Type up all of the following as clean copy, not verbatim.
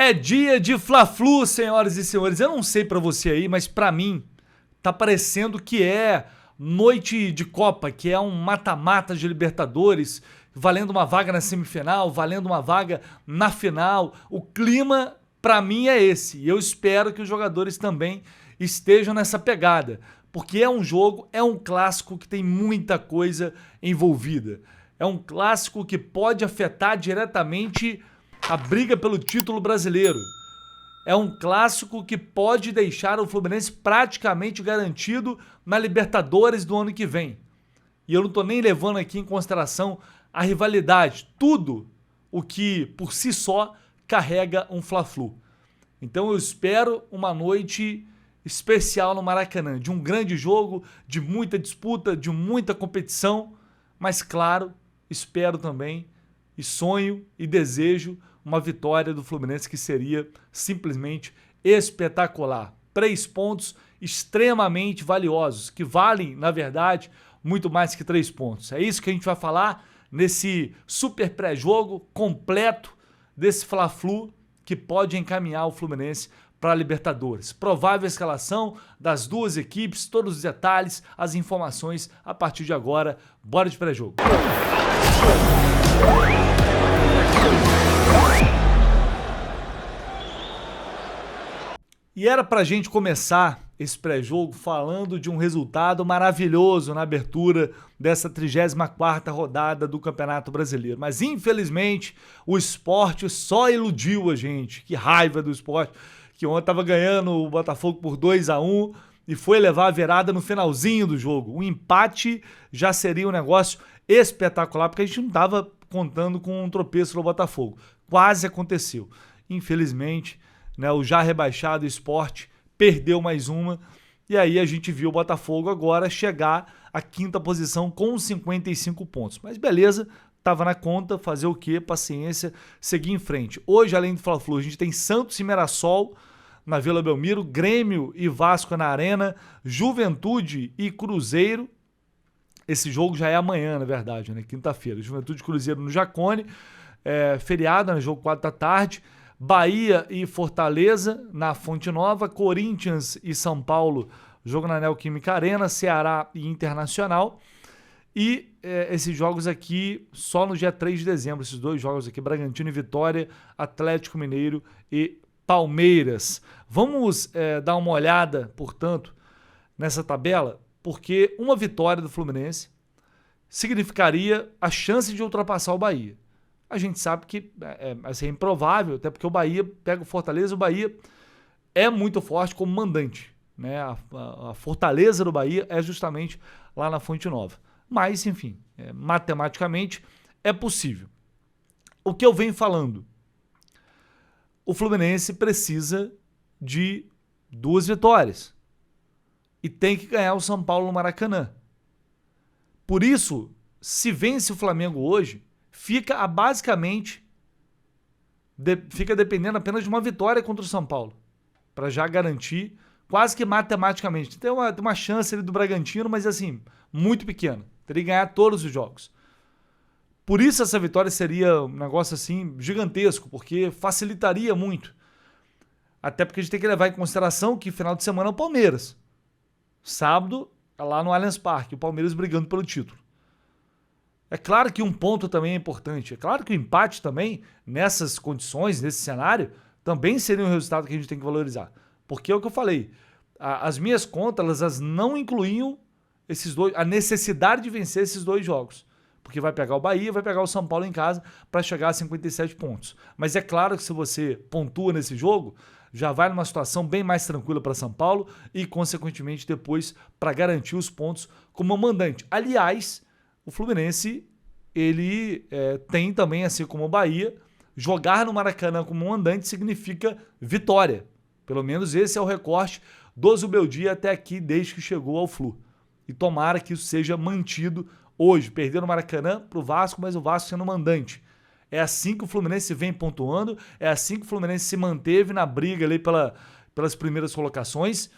É dia de Fla-Flu, senhoras e senhores. Eu não sei pra você aí, mas pra mim tá parecendo que é noite de Copa, que é um mata-mata de Libertadores, valendo uma vaga na semifinal, valendo uma vaga na final. O clima pra mim é esse. E eu espero que os jogadores também estejam nessa pegada, porque é um jogo, é um clássico que tem muita coisa envolvida. É um clássico que pode afetar diretamente a briga pelo título brasileiro. É um clássico que pode deixar o Fluminense praticamente garantido na Libertadores do ano que vem. E eu não estou nem levando aqui em consideração a rivalidade, tudo o que por si só carrega um Fla-Flu. Então eu espero uma noite especial no Maracanã, de um grande jogo, de muita disputa, de muita competição, mas claro, espero também e sonho e desejo uma vitória do Fluminense que seria simplesmente espetacular. 3 pontos extremamente valiosos, que valem, na verdade, muito mais que 3 pontos. É isso que a gente vai falar nesse super pré-jogo completo desse Fla-Flu que pode encaminhar o Fluminense para a Libertadores. Provável escalação das duas equipes, todos os detalhes, as informações a partir de agora. Bora de pré-jogo. E era pra gente começar esse pré-jogo falando de um resultado maravilhoso na abertura dessa 34ª rodada do Campeonato Brasileiro. Mas infelizmente o Sport só iludiu a gente. Que raiva do Sport, que ontem estava ganhando o Botafogo por 2-1 e foi levar a virada no finalzinho do jogo. O empate já seria um negócio espetacular, porque a gente não estava contando com um tropeço no Botafogo. Quase aconteceu. Infelizmente, né, o já rebaixado Sport perdeu mais uma, e aí a gente viu o Botafogo agora chegar à 5ª posição com 55 pontos. Mas beleza, tava na conta, fazer o quê? Paciência, seguir em frente. Hoje, além do Fla-Flu, a gente tem Santos e Mirassol na Vila Belmiro, Grêmio e Vasco na Arena, Juventude e Cruzeiro. Esse jogo já é amanhã, na verdade, né? Quinta-feira. Juventude e Cruzeiro no Jacone, feriado, né? Jogo 4 da tarde. Bahia e Fortaleza na Fonte Nova, Corinthians e São Paulo, jogo na Neoquímica Arena, Ceará e Internacional. E esses jogos aqui só no dia 3 de dezembro, esses dois jogos aqui, Bragantino e Vitória, Atlético Mineiro e Palmeiras. Vamos dar uma olhada, portanto, nessa tabela, porque uma vitória do Fluminense significaria a chance de ultrapassar o Bahia. A gente sabe que é improvável, até porque o Bahia pega o Fortaleza, o Bahia é muito forte como mandante, né? A fortaleza do Bahia é justamente lá na Fonte Nova. Mas, enfim, matematicamente é possível. O que eu venho falando? O Fluminense precisa de 2 vitórias e tem que ganhar o São Paulo no Maracanã. Por isso, se vence o Flamengo hoje, fica dependendo apenas de uma vitória contra o São Paulo, para já garantir, quase que matematicamente. Tem uma chance ali do Bragantino, mas assim, muito pequena. Teria que ganhar todos os jogos. Por isso essa vitória seria um negócio assim gigantesco, porque facilitaria muito. Até porque a gente tem que levar em consideração que final de semana é o Palmeiras. Sábado, lá no Allianz Parque, o Palmeiras brigando pelo título. É claro que um ponto também é importante. É claro que o empate também, nessas condições, nesse cenário, também seria um resultado que a gente tem que valorizar. Porque é o que eu falei. As minhas contas, elas não incluíam a necessidade de vencer esses 2 jogos. Porque vai pegar o Bahia, vai pegar o São Paulo em casa para chegar a 57 pontos. Mas é claro que se você pontua nesse jogo, já vai numa situação bem mais tranquila para São Paulo e, consequentemente, depois para garantir os pontos como mandante. Aliás, o Fluminense, ele tem também, assim como o Bahia, jogar no Maracanã como mandante significa vitória. Pelo menos esse é o recorte do Zubeldia até aqui, desde que chegou ao Flu. E tomara que isso seja mantido hoje. Perder no Maracanã para o Vasco, mas o Vasco sendo mandante. É assim que o Fluminense vem pontuando, é assim que o Fluminense se manteve na briga ali pelas primeiras colocações.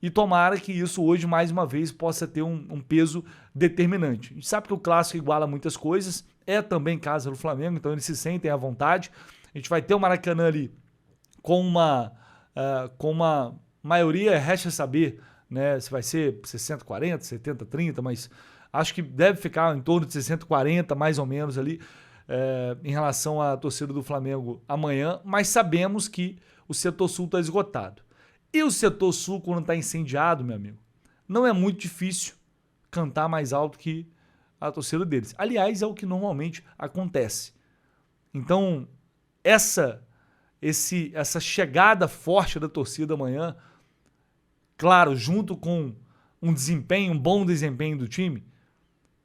E tomara que isso hoje, mais uma vez, possa ter um peso determinante. A gente sabe que o Clássico iguala muitas coisas, é também casa do Flamengo, então eles se sentem à vontade. A gente vai ter o Maracanã ali com uma maioria, resta saber, né, se vai ser 60-40, 70-30, mas acho que deve ficar em torno de 60-40, mais ou menos ali, em relação à torcida do Flamengo amanhã, mas sabemos que o setor sul está esgotado. E o setor sul, quando está incendiado, meu amigo, não é muito difícil cantar mais alto que a torcida deles. Aliás, é o que normalmente acontece. Então, essa chegada forte da torcida amanhã, claro, junto com um bom desempenho do time,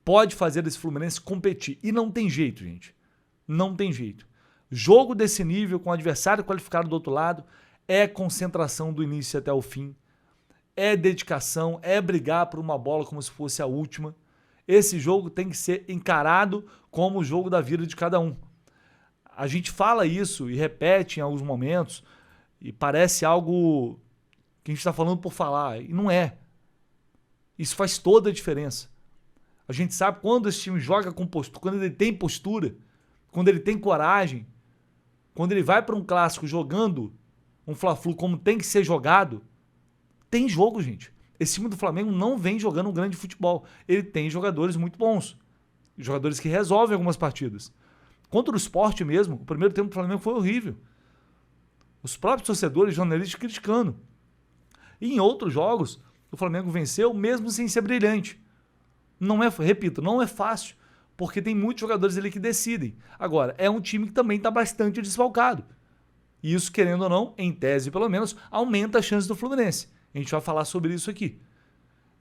pode fazer esse Fluminense competir. E não tem jeito, gente. Não tem jeito. Jogo desse nível, com o adversário qualificado do outro lado, é concentração do início até o fim. É dedicação, é brigar por uma bola como se fosse a última. Esse jogo tem que ser encarado como o jogo da vida de cada um. A gente fala isso e repete em alguns momentos e parece algo que a gente está falando por falar. E não é. Isso faz toda a diferença. A gente sabe quando esse time joga com postura, quando ele tem postura, quando ele tem coragem, quando ele vai para um clássico jogando um Fla-Flu como tem que ser jogado, tem jogo, gente. Esse time do Flamengo não vem jogando um grande futebol. Ele tem jogadores muito bons. Jogadores que resolvem algumas partidas. Contra o Sport mesmo, o primeiro tempo do Flamengo foi horrível. Os próprios torcedores, jornalistas criticando. E em outros jogos, o Flamengo venceu mesmo sem ser brilhante. Não é, repito, não é fácil, porque tem muitos jogadores ali que decidem. Agora, é um time que também está bastante desfalcado. E isso, querendo ou não, em tese pelo menos, aumenta a chance do Fluminense. A gente vai falar sobre isso aqui.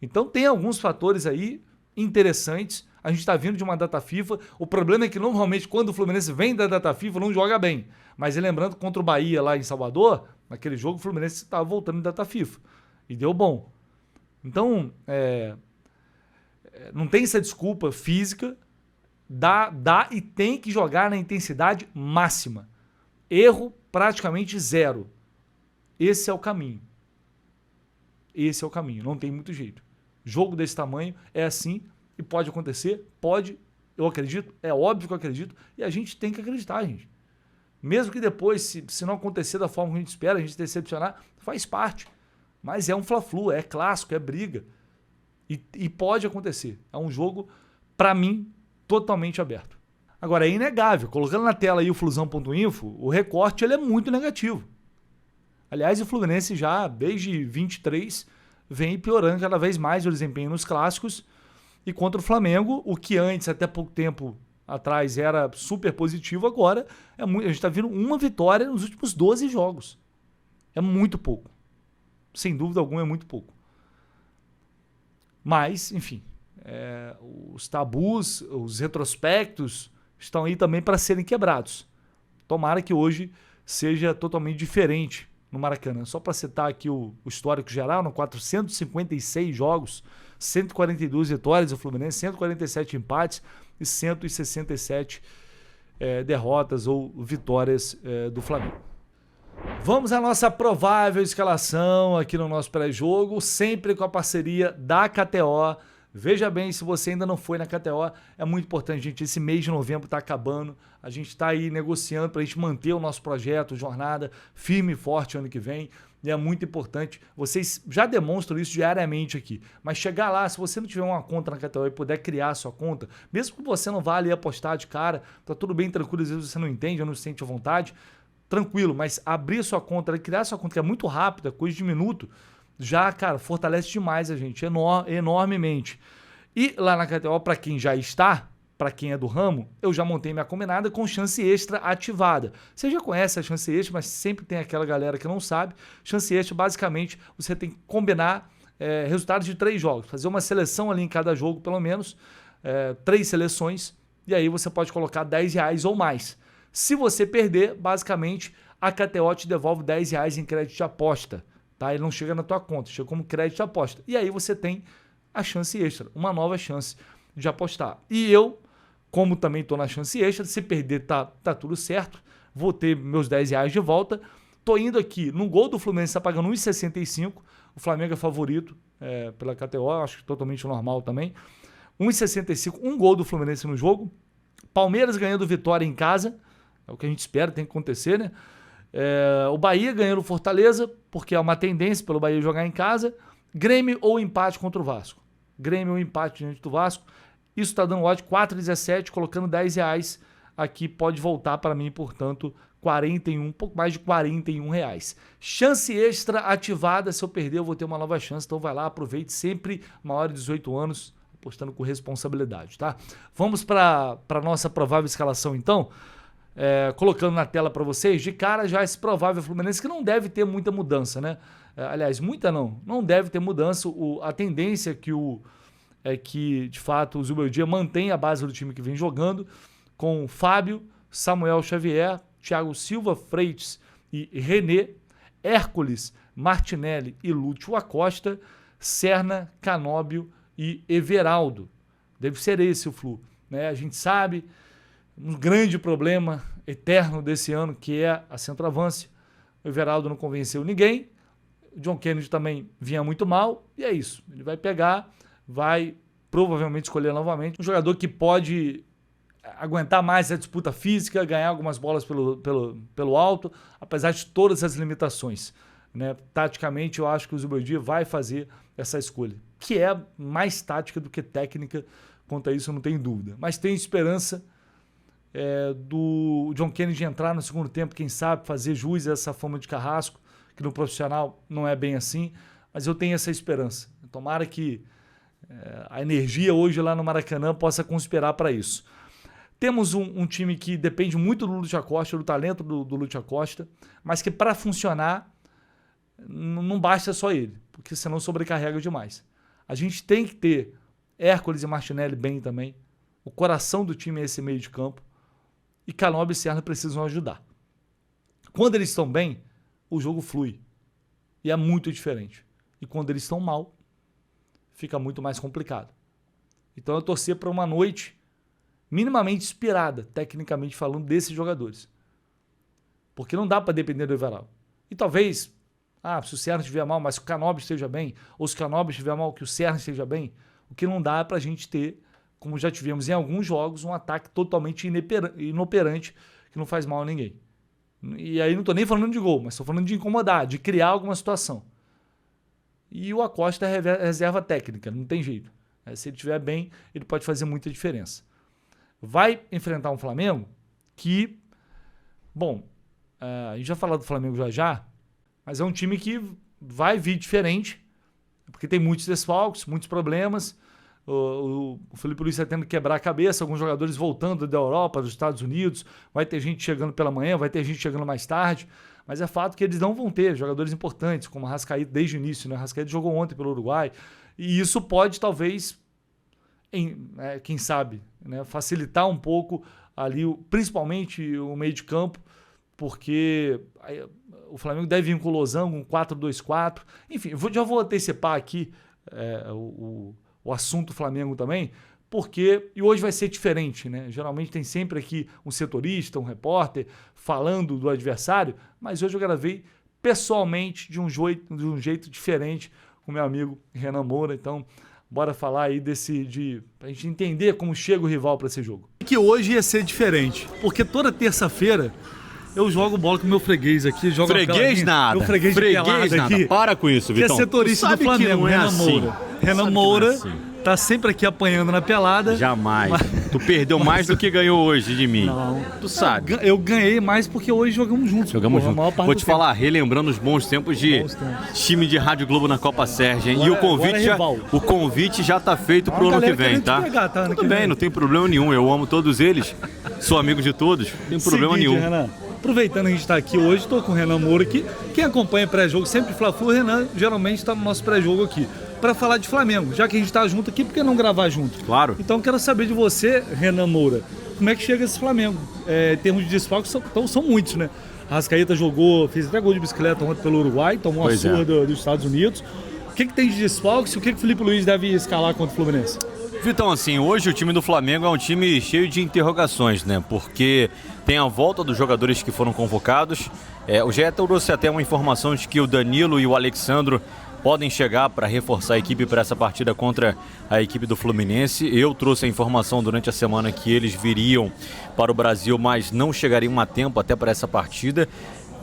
Então tem alguns fatores aí interessantes. A gente está vindo de uma data FIFA. O problema é que normalmente quando o Fluminense vem da data FIFA não joga bem. Mas lembrando, contra o Bahia lá em Salvador, naquele jogo o Fluminense estava voltando da data FIFA. E deu bom. Então, não tem essa desculpa física. Dá e tem que jogar na intensidade máxima. Erro praticamente zero. Esse é o caminho. Esse é o caminho, não tem muito jeito. Jogo desse tamanho é assim e pode acontecer, pode, eu acredito, é óbvio que eu acredito e a gente tem que acreditar, gente. Mesmo que depois, se não acontecer da forma que a gente espera, a gente decepcionar, faz parte. Mas é um Fla-Flu, é clássico, é briga. E pode acontecer. É um jogo, para mim, totalmente aberto. Agora, é inegável, colocando na tela aí o Flusão.info, o recorte ele é muito negativo. Aliás, o Fluminense já, desde 23, vem piorando cada vez mais o desempenho nos clássicos. E contra o Flamengo, o que antes, até pouco tempo atrás, era super positivo, agora a gente está vendo uma vitória nos últimos 12 jogos. É muito pouco. Sem dúvida alguma, é muito pouco. Mas, enfim, os tabus, os retrospectos estão aí também para serem quebrados. Tomara que hoje seja totalmente diferente no Maracanã. Só para citar aqui o histórico geral, no 456 jogos, 142 vitórias do Fluminense, 147 empates e 167 derrotas ou vitórias do Flamengo. Vamos à nossa provável escalação aqui no nosso pré-jogo, sempre com a parceria da KTO. Veja bem, se você ainda não foi na KTO, é muito importante, gente. Esse mês de novembro está acabando. A gente está aí negociando para a gente manter o nosso projeto, jornada firme e forte ano que vem. E é muito importante. Vocês já demonstram isso diariamente aqui. Mas chegar lá, se você não tiver uma conta na KTO e puder criar a sua conta, mesmo que você não vá ali apostar de cara, tá tudo bem tranquilo, às vezes você não entende ou não se sente à vontade, tranquilo. Mas abrir sua conta, criar sua conta, que é muito rápida, coisa de minuto, já, cara, fortalece demais a gente, enormemente. E lá na KTO, para quem já está, para quem é do ramo, eu já montei minha combinada com chance extra ativada. Você já conhece a chance extra, mas sempre tem aquela galera que não sabe. Chance extra, basicamente, você tem que combinar resultados de 3 jogos, fazer uma seleção ali em cada jogo, pelo menos, 3 seleções, e aí você pode colocar R$10 ou mais. Se você perder, basicamente, a KTO te devolve R$10 em crédito de aposta. Tá? Ele não chega na tua conta, chega como crédito de aposta. E aí você tem a chance extra, uma nova chance de apostar. E eu, como também estou na chance extra, se perder tá tudo certo, vou ter meus R$10 de volta. Tô indo aqui, no gol do Fluminense está pagando 1,65, o Flamengo é favorito pela KTO, acho que totalmente normal também. 1,65, um gol do Fluminense no jogo. Palmeiras ganhando vitória em casa, é o que a gente espera, tem que acontecer, né? O Bahia ganhando o Fortaleza, porque é uma tendência pelo Bahia jogar em casa. Grêmio ou empate contra o Vasco. Grêmio ou empate diante do Vasco. Isso está dando odd 4,17, colocando R$10. Aqui pode voltar para mim, portanto, 41, um pouco mais de R$41. Chance extra ativada. Se eu perder, eu vou ter uma nova chance. Então vai lá, aproveite, sempre maior de 18 anos, apostando com responsabilidade, tá? Vamos para a nossa provável escalação, então. Colocando na tela para vocês, de cara já esse provável Fluminense, que não deve ter muita mudança, né? Aliás, muita não deve ter mudança. A tendência é que, de fato, o Zubeldia mantém a base do time que vem jogando, com Fábio, Samuel Xavier, Thiago Silva, Freitas e René, Hércules, Martinelli e Lúcio Acosta, Serna, Canóbio e Everaldo. Deve ser esse o Flu, né? A gente sabe um grande problema eterno desse ano, que é a centroavância. O Everaldo não convenceu ninguém. O John Kennedy também vinha muito mal. E é isso. Ele vai pegar, vai provavelmente escolher novamente um jogador que pode aguentar mais a disputa física, ganhar algumas bolas pelo alto, apesar de todas as limitações, né? Taticamente, eu acho que o Zubeldia vai fazer essa escolha, que é mais tática do que técnica. Quanto a isso, eu não tenho dúvida. Mas tenho esperança do John Kennedy entrar no segundo tempo, quem sabe fazer jus a essa fama de carrasco, que no profissional não é bem assim, mas eu tenho essa esperança. Tomara que a energia hoje lá no Maracanã possa conspirar para isso. Temos um time que depende muito do Lúcio Acosta, do talento do Lúcio Acosta, mas que para funcionar não basta só ele, porque senão sobrecarrega demais. A gente tem que ter Hércules e Martinelli bem também. O coração do time é esse meio de campo. E Canóbio e Serna precisam ajudar. Quando eles estão bem, o jogo flui. E é muito diferente. E quando eles estão mal, fica muito mais complicado. Então eu torcer para uma noite minimamente inspirada, tecnicamente falando, desses jogadores. Porque não dá para depender do Everaldo. E talvez, se o Serna estiver mal, mas se o Canóbio esteja bem, ou se o Canóbio estiver mal, que o Serna esteja bem, o que não dá é para a gente ter, como já tivemos em alguns jogos, um ataque totalmente inoperante, que não faz mal a ninguém. E aí não estou nem falando de gol, mas estou falando de incomodar, de criar alguma situação. E o Acosta é reserva técnica, não tem jeito. Se ele estiver bem, ele pode fazer muita diferença. Vai enfrentar um Flamengo que, a gente já falou do Flamengo já, mas é um time que vai vir diferente, porque tem muitos desfalques, muitos problemas. O Felipe Luiz está tendo que quebrar a cabeça, alguns jogadores voltando da Europa, dos Estados Unidos, vai ter gente chegando pela manhã, vai ter gente chegando mais tarde, mas é fato que eles não vão ter jogadores importantes, como o Arrascaeta desde o início, né? O Arrascaeta jogou ontem pelo Uruguai, e isso pode talvez, quem sabe, né, facilitar um pouco ali, principalmente o meio de campo, porque o Flamengo deve vir com o Losango, um 4-2-4, enfim, já vou antecipar aqui o assunto Flamengo também, e hoje vai ser diferente, né? Geralmente tem sempre aqui um setorista, um repórter falando do adversário, mas hoje eu gravei pessoalmente de um jeito diferente com meu amigo Renan Moura, então bora falar aí pra gente entender como chega o rival para esse jogo. Que hoje ia ser diferente, porque toda terça-feira eu jogo bola com o meu freguês aqui. Freguês nada. Meu freguês nada aqui. Para com isso, Vitão. Que é setorista do Flamengo, Renan Moura. Renan Moura tá sempre aqui apanhando na pelada. Jamais. Tu perdeu mais do que ganhou hoje de mim. Não. Tu sabe. Eu ganhei mais porque hoje jogamos juntos. Jogamos juntos. Vou te falar, relembrando os bons tempos de time de Rádio Globo na Copa Sérgio, hein? E o convite já tá feito pro ano que vem, tá? Tudo bem, não tem problema nenhum. Eu amo todos eles. Sou amigo de todos. Não tem problema nenhum. Renan, aproveitando que a gente está aqui hoje, estou com o Renan Moura aqui. Quem acompanha pré-jogo sempre Fla-Flu, o Renan geralmente está no nosso pré-jogo aqui, para falar de Flamengo. Já que a gente está junto aqui, por que não gravar junto? Claro. Então quero saber de você, Renan Moura, como é que chega esse Flamengo? Em termos de desfalques, são muitos, né? Arrascaeta fez até gol de bicicleta ontem pelo Uruguai, tomou uma surra dos Estados Unidos. O que tem de desfalques e o que o Felipe Luiz deve escalar contra o Fluminense? Vitão, assim, hoje o time do Flamengo é um time cheio de interrogações, né? Porque tem a volta dos jogadores que foram convocados. O GE trouxe até uma informação de que o Danilo e o Alexandro podem chegar para reforçar a equipe para essa partida contra a equipe do Fluminense. Eu trouxe a informação durante a semana que eles viriam para o Brasil, mas não chegariam a tempo até para essa partida.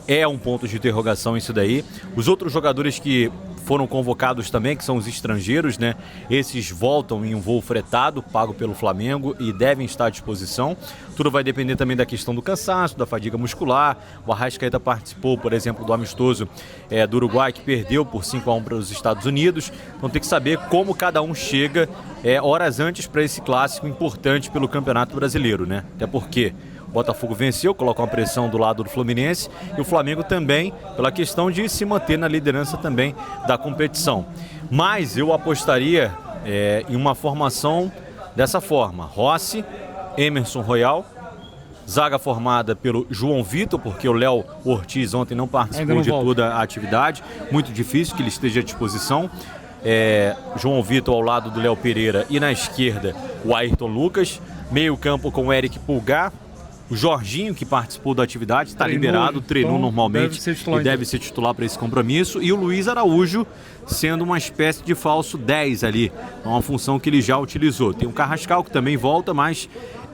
é um ponto de interrogação isso daí. Os outros jogadores que foram convocados também, que são os estrangeiros, né? Esses voltam em um voo fretado, pago pelo Flamengo, e devem estar à disposição. Tudo vai depender também da questão do cansaço, da fadiga muscular. O Arrascaeta participou, por exemplo, do amistoso do Uruguai, que perdeu por 5-1 para os Estados Unidos. Então tem que saber como cada um chega horas antes para esse clássico importante pelo Campeonato Brasileiro, né? Até porque o Botafogo venceu, colocou uma pressão do lado do Fluminense, e o Flamengo também, pela questão de se manter na liderança também da competição. Mas eu apostaria em uma formação dessa forma: Rossi, Emerson Royal, zaga formada pelo João Vitor, porque o Léo Ortiz ontem não participou de toda a atividade, muito difícil que ele esteja à disposição. João Vitor ao lado do Léo Pereira, e na esquerda o Ayrton Lucas, meio campo com o Eric Pulgar. O Jorginho, que participou da atividade, está liberado, treinou então, normalmente e deve ser titular para esse compromisso. E o Luiz Araújo sendo uma espécie de falso 10 ali, uma função que ele já utilizou. Tem o Carrascal que também volta, mas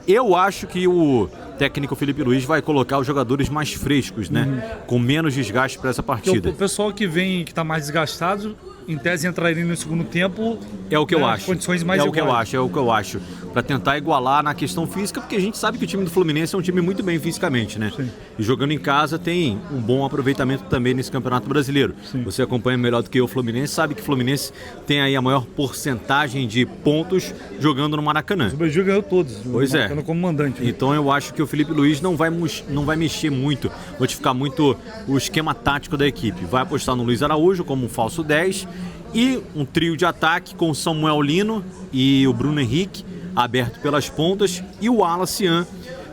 eu acho que o técnico Felipe Luiz vai colocar os jogadores mais frescos, né? Com menos desgaste para essa partida. O pessoal que está mais desgastado, em tese entraria no segundo tempo. É o que eu acho. Condições mais iguais. É o que eu acho. Para tentar igualar na questão física, porque a gente sabe que o time do Fluminense é um time muito bem fisicamente, né? Sim. E jogando em casa tem um bom aproveitamento também nesse Campeonato Brasileiro. Sim. Você acompanha melhor do que o Fluminense, sabe que o Fluminense tem aí a maior porcentagem de pontos jogando no Maracanã. O Brasil ganhou todos. Pois é. Como mandante. Né? Então eu acho que o Felipe Luiz não vai mexer muito, modificar muito o esquema tático da equipe. Vai apostar no Luiz Araújo como um falso 10 e um trio de ataque com o Samuel Lino e o Bruno Henrique aberto pelas pontas e o Alacian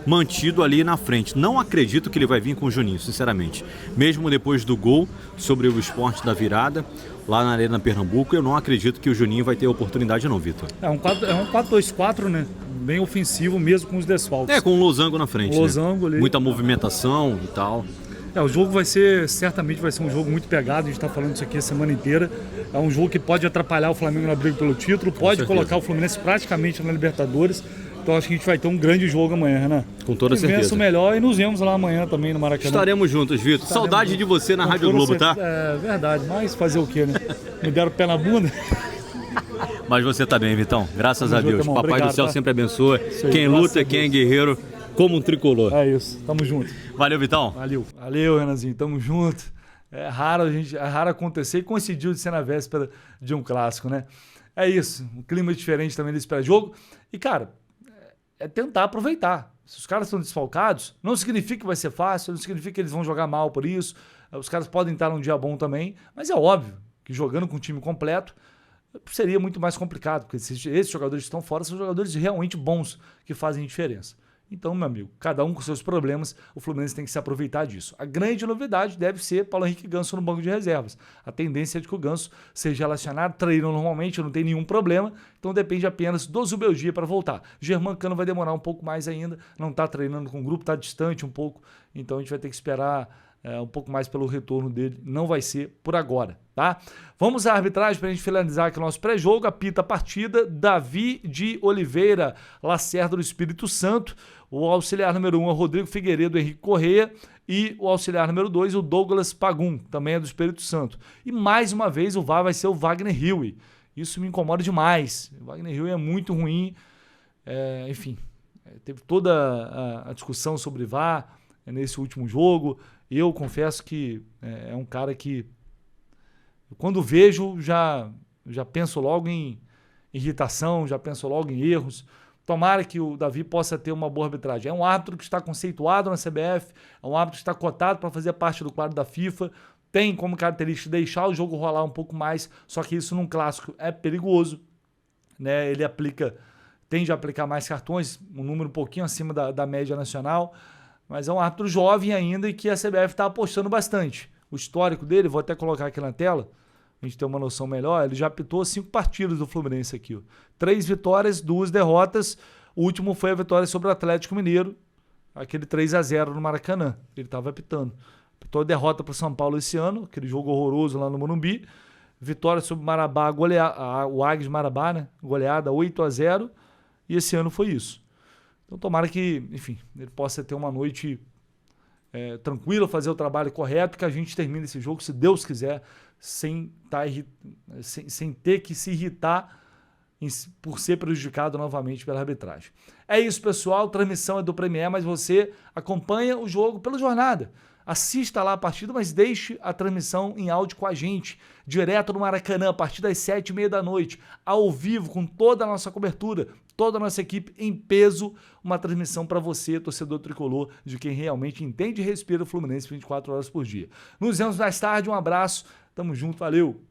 mantido ali na frente. Não acredito que ele vai vir com o Juninho, sinceramente. Mesmo depois do gol sobre o Sport da virada, lá na Arena Pernambuco, eu não acredito que o Juninho vai ter oportunidade não, Vitor. É um 4-2-4, né? Bem ofensivo mesmo com os desfalques. Com o Losango na frente, Losango, né? Ali. Muita movimentação e tal. O jogo certamente vai ser um jogo muito pegado, a gente está falando isso aqui a semana inteira. É um jogo que pode atrapalhar o Flamengo na briga pelo título, pode colocar o Fluminense praticamente na Libertadores. Então acho que a gente vai ter um grande jogo amanhã, Renan. Com toda certeza. Vença o melhor e nos vemos lá amanhã também no Maracanã. Estaremos juntos, Vitor. Saudade de você na Rádio Globo, tá? É verdade, mas fazer o quê, né? Me deram o pé na bunda. Mas você tá bem, Vitão. Graças a Deus. Papai Obrigado, do céu sempre abençoa. Aí, quem luta, quem é guerreiro, como um tricolor. É isso, tamo junto. Valeu, Vitão. Valeu, Renanzinho, tamo junto. É raro acontecer e coincidiu de ser na véspera de um clássico, né? É isso, um clima diferente também desse pré-jogo. E, cara, é tentar aproveitar. Se os caras estão desfalcados, não significa que vai ser fácil, não significa que eles vão jogar mal por isso. Os caras podem estar num dia bom também, mas é óbvio que jogando com o time completo seria muito mais complicado, porque esses jogadores que estão fora são jogadores realmente bons que fazem diferença. Então, meu amigo, cada um com seus problemas, o Fluminense tem que se aproveitar disso. A grande novidade deve ser Paulo Henrique Ganso no banco de reservas. A tendência é de que o Ganso seja relacionado, treina normalmente, não tem nenhum problema, então depende apenas do Zubeldia para voltar. Germancano vai demorar um pouco mais ainda, não está treinando com o grupo, está distante um pouco, então a gente vai ter que esperar um pouco mais pelo retorno dele, não vai ser por agora, tá? Vamos à arbitragem para a gente finalizar aqui o nosso pré-jogo. Apita a partida Davi de Oliveira, Lacerda do Espírito Santo. O auxiliar número 1 é o Rodrigo Figueiredo Henrique Correia e o auxiliar número 2 o Douglas Pagum, também é do Espírito Santo. E mais uma vez o VAR vai ser o Wagner Hilwe. Isso me incomoda demais. O Wagner Hilwe é muito ruim. Enfim, teve toda a discussão sobre VAR nesse último jogo. Eu confesso que é um cara que, quando vejo, já penso logo em irritação, já penso logo em erros. Tomara que o Davi possa ter uma boa arbitragem. É um árbitro que está conceituado na CBF, é um árbitro que está cotado para fazer parte do quadro da FIFA, tem como característica deixar o jogo rolar um pouco mais, só que isso num clássico é perigoso, né? Ele tende a aplicar mais cartões, um número um pouquinho acima da média nacional, mas é um árbitro jovem ainda e que a CBF está apostando bastante. O histórico dele, vou até colocar aqui na tela, a gente ter uma noção melhor, ele já apitou 5 partidas do Fluminense aqui. 3 vitórias, 2 derrotas. O último foi a vitória sobre o Atlético Mineiro, aquele 3-0 no Maracanã. Ele estava apitando. Apitou a derrota para o São Paulo esse ano, aquele jogo horroroso lá no Morumbi. Vitória sobre o Marabá, o Águias de Marabá, né? Goleada 8-0. E esse ano foi isso. Então tomara que, enfim, ele possa ter uma noite tranquilo, fazer o trabalho correto, que a gente termine esse jogo, se Deus quiser, sem ter que se irritar por ser prejudicado novamente pela arbitragem. É isso, pessoal. Transmissão é do Premier, mas você acompanha o jogo pela jornada. Assista lá a partida, mas deixe a transmissão em áudio com a gente, direto no Maracanã, a partir das 7h30 da noite, ao vivo, com toda a nossa cobertura, toda a nossa equipe em peso, uma transmissão para você, torcedor tricolor, de quem realmente entende e respira o Fluminense 24 horas por dia. Nos vemos mais tarde, um abraço, tamo junto, valeu!